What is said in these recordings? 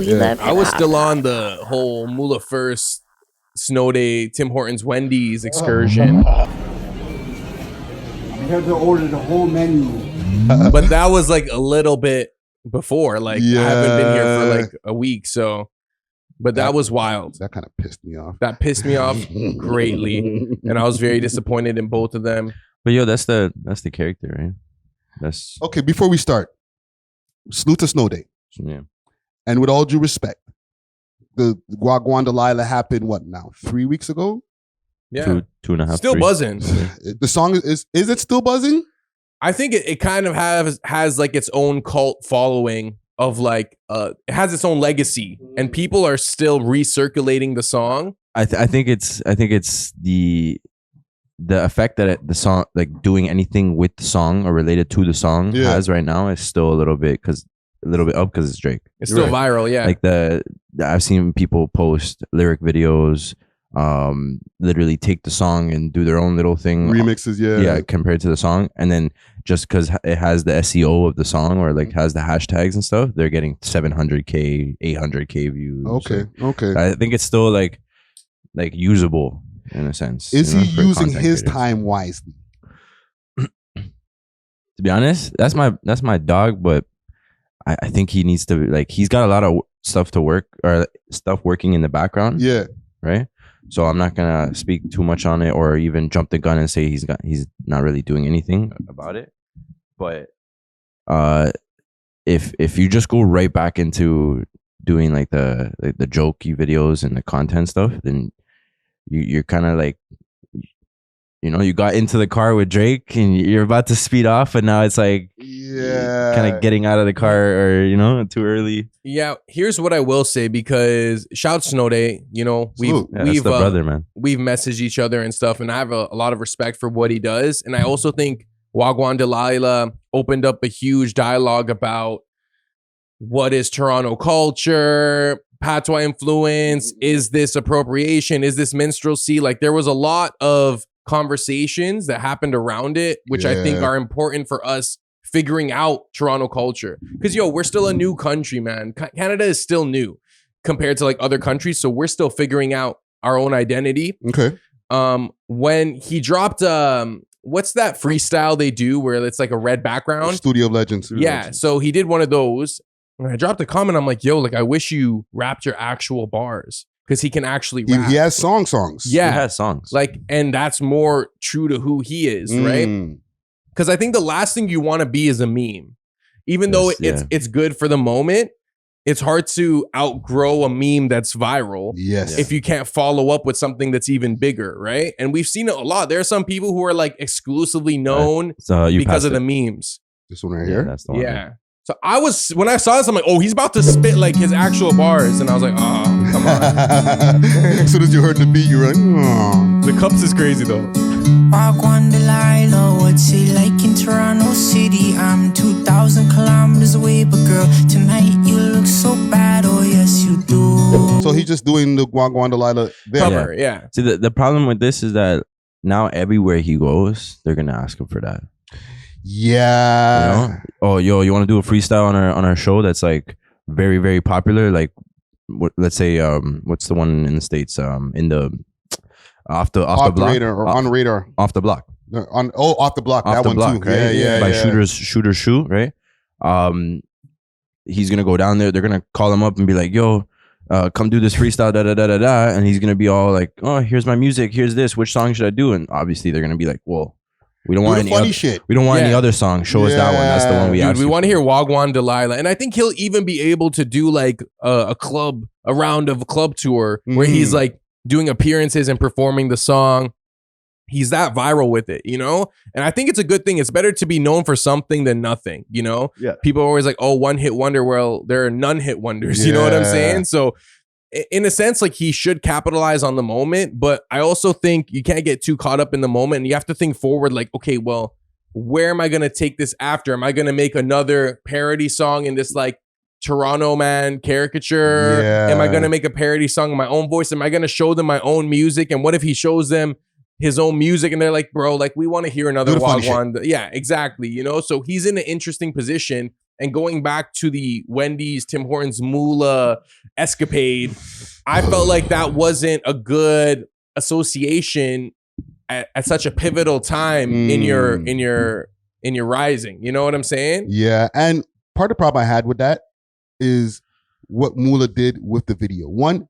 We love I was still on the whole Mula First, Snow Day, Tim Hortons, Wendy's excursion. I had to order the whole menu. But that was like a little bit before. Like, I haven't been here for like a week, so. But that was wild. That kind of pissed me off. That pissed me off greatly, and I was very disappointed in both of them. But yo, that's the character, right? That's okay. Before we start, salute to Snow Day. Yeah. And with all due respect, the Wagwan Delila happened what now? 3 weeks ago. Yeah, 2.5. Still 3. buzzing. The song is it still buzzing? I think it kind of has like its own cult following of like it has its own legacy, and people are still recirculating the song. I think it's the effect that the song, like doing anything with the song or related to the song, has right now is still a little bit up because it's Drake. It's still viral, yeah. Like I've seen people post lyric videos, literally take the song and do their own little thing, remixes, compared to the song, and then just because it has the SEO of the song or like has the hashtags and stuff, they're getting 700K, 800K views. Okay. I think it's still like usable in a sense. Is he using his time wisely? To be honest, that's my dog, but I think he needs to, like, he's got a lot of stuff working in the background. Yeah. Right. So I'm not gonna speak too much on it or even jump the gun and say he's not really doing anything about it. But if you just go right back into doing like the jokey videos and the content stuff, then you're kind of like, you got into the car with Drake and you're about to speed off, and now it's like, kind of getting out of the car or, too early. Yeah. Here's what I will say, because shout Snow Day, we've the brother, man. We've messaged each other and stuff, and I have a lot of respect for what he does. And I also think Wagwan Delila opened up a huge dialogue about what is Toronto culture, patois influence, is this appropriation, is this minstrelsy? Like, there was a lot of conversations that happened around it, which I think are important for us figuring out Toronto culture. Because we're still a new country, man. Canada is still new compared to like other countries, so we're still figuring out our own identity. Okay. When he dropped what's that freestyle they do where it's like a red background? Studio of Legends. So he did one of those. When I dropped a comment, I'm like, yo, like, I wish you rapped your actual bars, because he can actually rap. He has songs. Yeah. He has songs. Like, and that's more true to who he is, right? Because I think the last thing you want to be is a meme. Even though it's good for the moment, it's hard to outgrow a meme that's viral. Yes. If you can't follow up with something that's even bigger, right? And we've seen it a lot. There are some people who are like exclusively known because of the memes. This one right here? That's the one. Yeah. So when I saw this, I'm like, oh, he's about to spit like his actual bars. And I was like, oh, come on. As soon as you heard the beat, you're like, oh. The cups is crazy though. Wagwan Delila, what's it like in Toronto City? I'm 2,000 kilometers away, but girl, tonight you look so bad, oh yes you do. So he's just doing the Wagwan Delila there. Cover, yeah. See, the problem with this is that now everywhere he goes, they're going to ask him for that. Yeah. Oh, yo, you want to do a freestyle on our show that's like very, very popular? Like, let's say, what's the one in the States? In the off the block, radar or on radar, off the block. Off the block. That one block, too. Right? Yeah. By Shooter's Shoe, right? He's gonna go down there. They're gonna call him up and be like, yo, come do this freestyle, and he's gonna be all like, oh, here's my music, here's this, which song should I do? And obviously they're gonna be like, well, we don't want any funny shit. We don't want any other song. Show us that one. That's the one we asked. We want to hear Wagwan Delila, and I think he'll even be able to do like a round of a club tour where he's like doing appearances and performing the song. He's that viral with it, And I think it's a good thing. It's better to be known for something than nothing, Yeah. People are always like, oh, one hit wonder. Well, there are none hit wonders. You know what I'm saying? So in a sense, like, he should capitalize on the moment, but I also think you can't get too caught up in the moment, and you have to think forward, like, okay, well, where am I going to take this after? Am I going to make another parody song in this like Toronto man caricature? Am I going to make a parody song in my own voice? Am I going to show them my own music? And what if he shows them his own music and they're like, bro, like, we want to hear another Wagwan. Yeah, exactly. So he's in an interesting position. and going back to the Wendy's, Tim Hortons, Moolah escapade, I felt like that wasn't a good association at such a pivotal time in your rising. You know what I'm saying? Yeah, and part of the problem I had with that is what Moolah did with the video. One,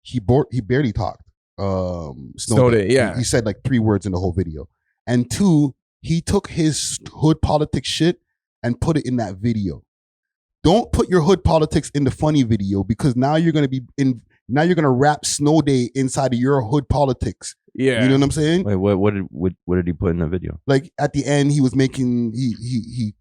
he barely talked. Snow Day, yeah. He said like 3 words in the whole video. And 2, he took his hood politics shit and put it in that video. Don't put your hood politics in the funny video, because now you're gonna wrap Snow Day inside of your hood politics. Yeah, you know what I'm saying? Wait, what did he put in the video? Like at the end, he was making he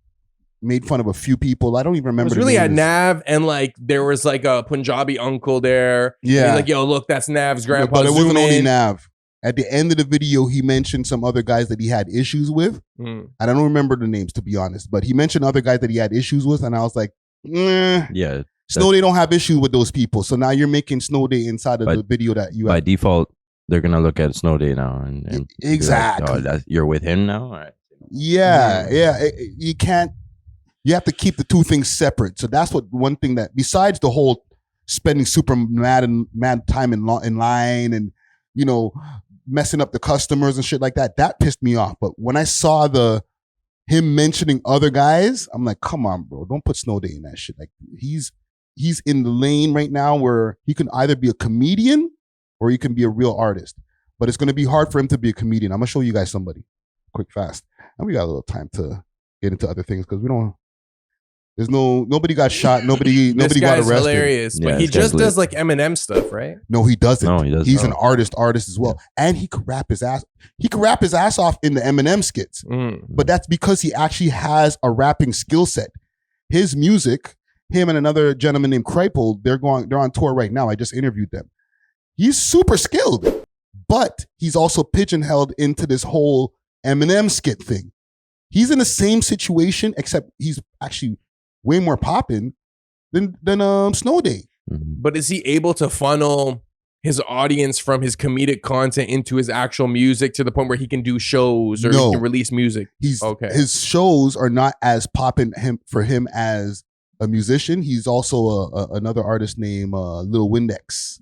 made fun of a few people. I don't even remember. It was really at Nav, and like there was like a Punjabi uncle there. Yeah, he's like, yo, look, that's Nav's grandpa. But it wasn't only Nav. At the end of the video, he mentioned some other guys that he had issues with. And I don't remember the names, to be honest, but he mentioned other guys that he had issues with, and I was like, yeah, Snow Day don't have issues with those people. So now you're making Snow Day inside of the video that you by have. default, they're gonna look at Snow Day now and exactly. Like, you're with him now. All right. Yeah. You can't. You have to keep the two things separate. So that's one thing that, besides the whole spending super mad time in line and, you know, messing up the customers and shit like that, that pissed me off. But when I saw him mentioning other guys, I'm like, come on, bro, don't put Snow Day in that shit. Like he's in the lane right now where he can either be a comedian or he can be a real artist. But it's going to be hard for him to be a comedian. I'm going to show you guys somebody quick, fast. And we got a little time to get into other things because nobody got shot. Nobody got arrested. Hilarious, but he just does like Eminem stuff, right? No, he doesn't. No, he doesn't. He's an artist as well, and he could rap his ass. He could rap his ass off in the Eminem skits, but that's because he actually has a rapping skill set. His music, him and another gentleman named Kripal, they're on tour right now. I just interviewed them. He's super skilled, but he's also pigeonholed into this whole Eminem skit thing. He's in the same situation, except he's actually way more popping than Snow Day. But is he able to funnel his audience from his comedic content into his actual music to the point where he can do shows or he can release music? His shows are not as popping for him as a musician. He's also another artist named Lil Windex.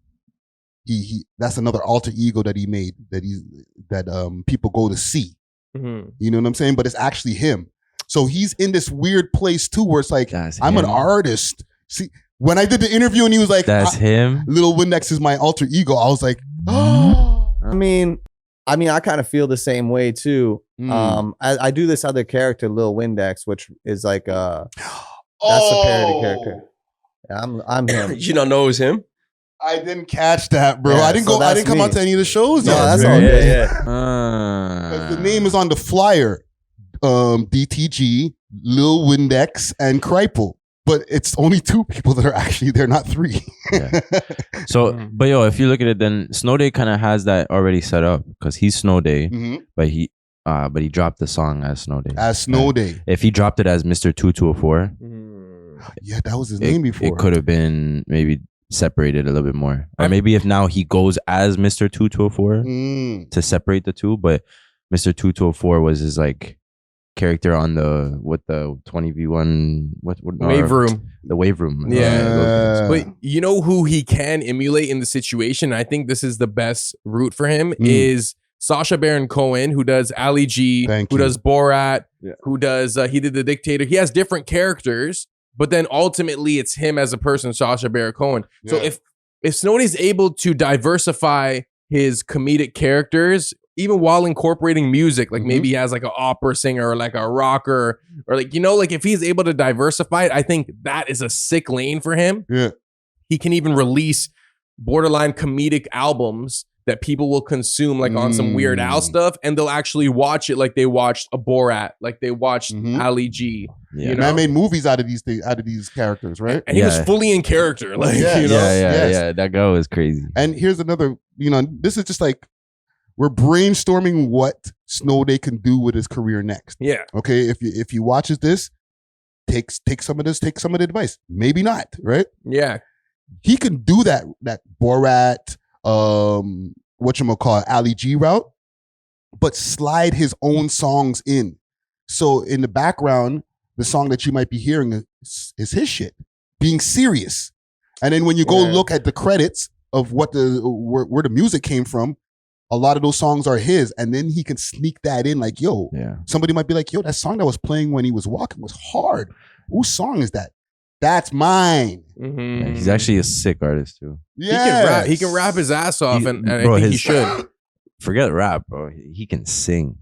He that's another alter ego that he made that people go to see. You know what I'm saying? But it's actually him. So he's in this weird place too, where it's like, I'm an artist. See, when I did the interview and he was like, that's him. Lil Windex is my alter ego. I was like, oh. I mean, I kind of feel the same way too. I do this other character, Lil Windex, which is like that's a parody character. Yeah, I'm him. You don't know it was him? I didn't catch that, bro. Yeah, I didn't come out to any of the shows. No, yet. that's all good. Yeah. The name is on the flyer. DTG, Lil Windex, and Kripal. But it's only 2 people that are actually there, not 3. Yeah. So, but yo, if you look at it, then Snow Day kind of has that already set up because he's Snow Day, but he dropped the song as Snow Day. As Snow Day. If he dropped it as Mr. 2204, yeah, that was his name before. It could have been maybe separated a little bit more, or maybe if now he goes as Mr. 2204 to separate the two, but Mr. 2204 was his like character on the 20v1 wave room. The wave room. But you know who he can emulate in the situation? I think this is the best route for him is Sacha Baron Cohen, who does Ali G, who does Borat, who does he did The Dictator. He has different characters, but then ultimately it's him as a person, Sacha Baron Cohen. So if Snow Day's able to diversify his comedic characters, even while incorporating music, like maybe he has like an opera singer or like a rocker or like, you know, like if he's able to diversify it, I think that is a sick lane for him. Yeah. He can even release borderline comedic albums that people will consume like on some Weird Al stuff, and they'll actually watch it like they watched a Borat, like they watched Ali G. Yeah. You know? I made movies out of these characters, right? And he was fully in character. Like, you know? Yeah. That guy was crazy. And here's another, you know, this is just like, we're brainstorming what Snow Day can do with his career next. Yeah. Okay. If he watches this, take some of the advice. Maybe not, right? Yeah. He can do that Borat, Ali G route, but slide his own songs in. So in the background, the song that you might be hearing is his shit. Being serious. And then when you go look at the credits of what where the music came from, a lot of those songs are his. And then he can sneak that in like, yo, somebody might be like, yo, that song that was playing when he was walking was hard. Whose song is that? That's mine. Mm-hmm. Yeah, he's actually a sick artist too. Yeah, he can rap his ass off, and I think he should. Forget rap, bro. He can sing.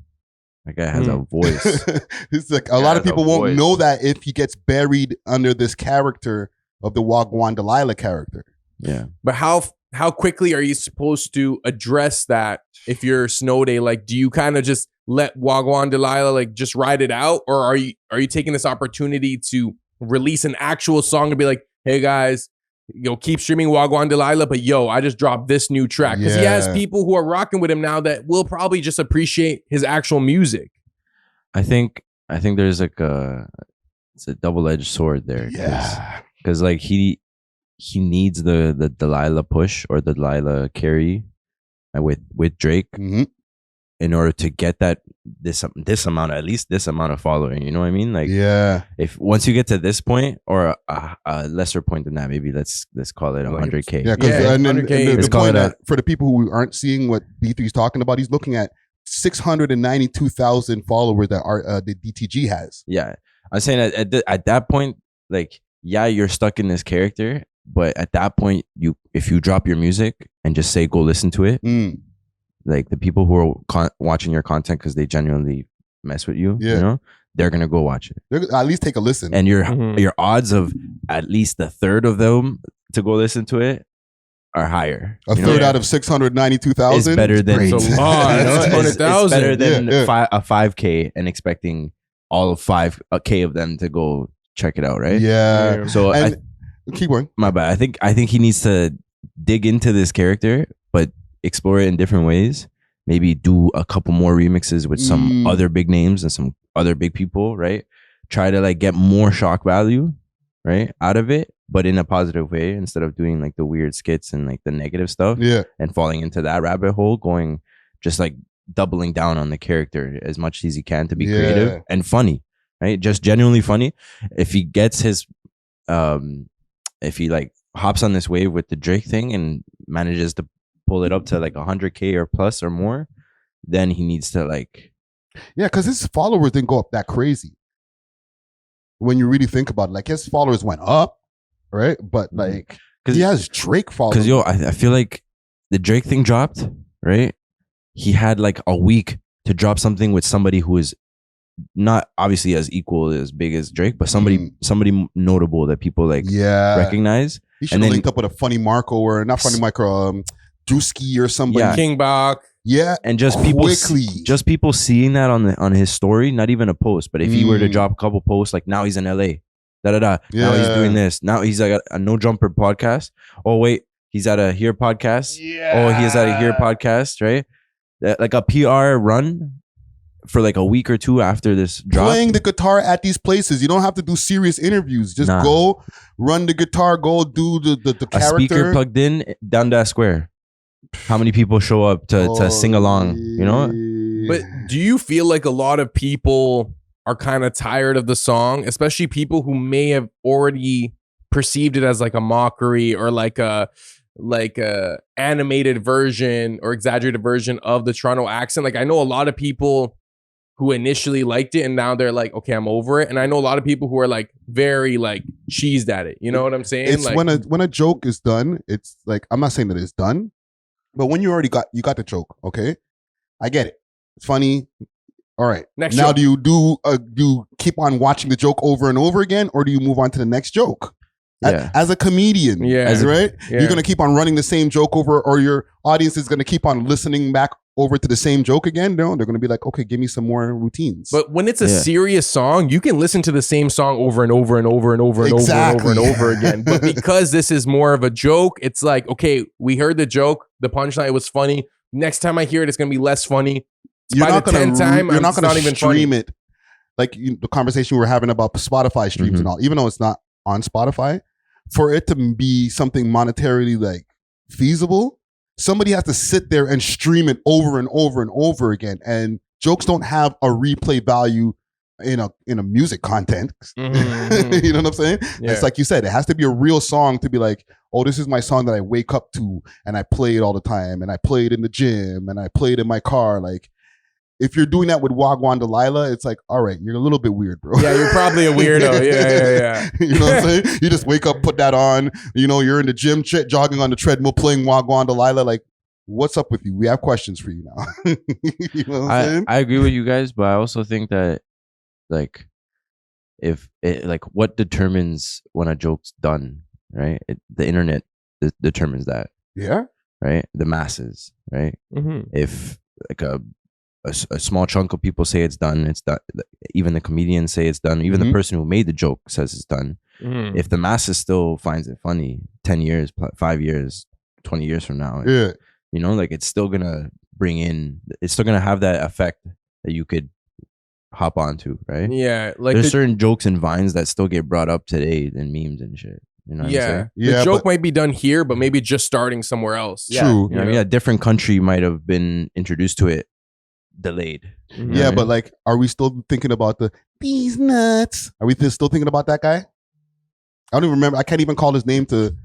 That guy has a voice. It's like a lot of people won't know that if he gets buried under this character of the Wagwan Delila character. Yeah, but how quickly are you supposed to address that if you're SNOWD4Y? Like, do you kind of just let Wagwan Delila like just ride it out, or are you taking this opportunity to release an actual song to be like, hey guys, keep streaming Wagwan Delila, but I just dropped this new track, because he has people who are rocking with him now that will probably just appreciate his actual music. I think there's like it's a double-edged sword there, because like he needs the Delila push or the Delila carry with Drake in order to get this amount, at least this amount of following. You know what I mean? Like, if once you get to this point or a lesser point than that, maybe let's call it 100K. Yeah, because the point that for the people who aren't seeing what B3's talking about, he's looking at 692,000 followers that the DTG has. Yeah, I'm saying at that point, like, you're stuck in this character, but at that point, if you drop your music and just say go listen to it. Like the people who are watching your content because they genuinely mess with you, you know, they're gonna go watch it. They're at least take a listen. And your odds of at least a third of them to go listen to it are higher. A third out of 692,000 is better than it's better than a 5K and expecting all of 5K of them to go check it out, right? Yeah. So keep going. My bad. I think he needs to dig into this character, but explore it in different ways. Maybe do a couple more remixes with some other big names and some other big people, right? Try to like get more shock value, right, out of it, but in a positive way, instead of doing like the weird skits and like the negative stuff and falling into that rabbit hole, going just like doubling down on the character as much as he can to be creative and funny, right? Just genuinely funny. If he gets his if he like hops on this wave with the Drake thing and manages to pull it up to like 100K or plus or more, then he needs to like, because his followers didn't go up that crazy when you really think about it. Like, his followers went up, right? But like, because he has Drake followers. Because I feel like the Drake thing dropped, right? He had like a week to drop something with somebody who is not obviously as equal as big as Drake, but somebody notable that people like recognize. He should have linked up with a Funny Marco or not Funny Marco, Drewski or somebody. King Bach. Yeah, and just people seeing that on his story, not even a post, but if he were to drop a couple posts, like now he's in LA, now he's doing this, now he's like a No Jumper podcast. Oh wait, he's at a Here podcast. Oh, he's at a Here podcast, right? Like a PR run for like a week or two after this drop. Playing the guitar at these places. You don't have to do serious interviews. Just go run the guitar, go do the character. A speaker plugged in down that square. How many people show up to sing along, you know? But do you feel like a lot of people are kind of tired of the song, especially people who may have already perceived it as like a mockery or like a animated version or exaggerated version of the Toronto accent? Like, I know a lot of people who initially liked it and now they're like, okay, I'm over it. And I know a lot of people who are like very like cheesed at it. You know what I'm saying? It's like, when a joke is done, it's like, I'm not saying that it's done, but when you already got the joke, okay? I get it. It's funny. All right. Next now, joke. do you keep on watching the joke over and over again, or do you move on to the next joke? As a comedian, right? You're gonna keep on running the same joke over, or your audience is gonna keep on listening back over to the same joke again. No, they're gonna be like, okay, give me some more routines. But when it's a serious song, you can listen to the same song over and over and over and over and over and over and over again. But because this is more of a joke, it's like, okay, we heard the joke, the punchline was funny. Next time I hear it, it's gonna be less funny. You're not gonna even stream it like the conversation we were having about Spotify streams and all. Even though it's not on Spotify, for it to be something monetarily like feasible, somebody has to sit there and stream it over and over and over again. And jokes don't have a replay value in a music content. Mhm. You know what I'm saying? Yeah. It's like you said, it has to be a real song to be like, oh, this is my song that I wake up to and I play it all the time and I play it in the gym and I play it in my car. Like, if you're doing that with Wagwan Delila, it's like, all right, you're a little bit weird, bro. Yeah, you're probably a weirdo. Yeah. You know what I'm saying? You just wake up, put that on, you know, you're in the gym, jogging on the treadmill, playing Wagwan Delila. Like, what's up with you? We have questions for you now. You know what I'm saying? I agree with you guys, but I also think that like if it like what determines when a joke's done, right? The internet determines that, Yeah. right? The masses, right? Mhm. If like a small chunk of people say it's done, it's done. Even the comedians say it's done. Even the person who made the joke says it's done. Mhm. If the masses still finds it funny 10 years, 5 years, 20 years from now, Yeah. you know, like it's still gonna it's still gonna have that effect that you could hop onto, right? Yeah, like There's certain jokes and vines that still get brought up today in memes and shit. You know what I'm yeah, saying? the Yeah, joke but- might be done here, but maybe just starting somewhere else. True. You know, yeah, a different country might have been introduced to it delayed. Mhm. Yeah, Right. but like, are we still thinking about these nuts? Are we still thinking about that guy? I don't even remember. I can't even call his name to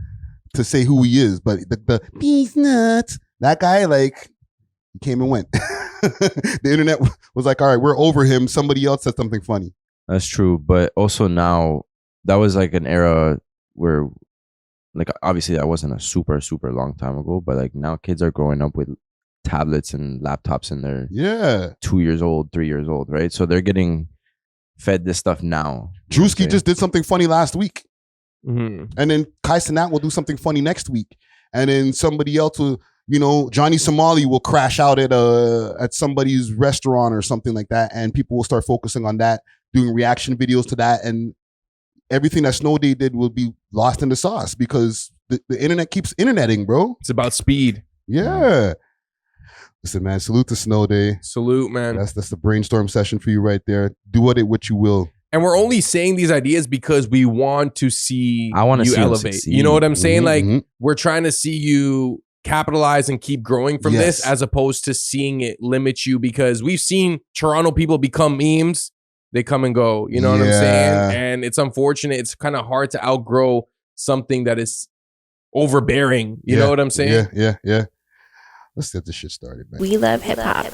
say who he is. But the these nuts, that guy, like, he came and went. The internet was like, all right, we're over him. Somebody else said something funny. That's true, but also now that was like an era where, like, obviously that wasn't a super long time ago, but like now kids are growing up with tablets and laptops and they're Yeah. 2 years old, 3 years old, right? So they're getting fed this stuff now. You know what I'm Drewski saying? just did something funny last week. Mhm. And then Kai Cenat will do something funny next week. And then somebody else will, you know, Johnny Somali will crash out at somebody's restaurant or something like that. And people will start focusing on that, doing reaction videos to that. And everything that Snow Day did will be lost in the sauce because the internet keeps interneting, bro. It's about speed. Yeah. Listen, man, salute to Snow Day. Salute, man. That's the brainstorm session for you right there. Do with it what you will. And we're only saying these ideas because we want to see I wanna you see him elevate. succeed. You know what I'm saying? Mhm, Like mhm. we're trying to see you capitalize and keep growing from this Yes. as opposed to seeing it limit you because we've seen Toronto people become memes. They come and go. You know what I'm Yeah. saying? And it's unfortunate. It's kind of hard to outgrow something that is overbearing. You know what I'm saying? Yeah. Let's get this shit started, man. We love hip hop.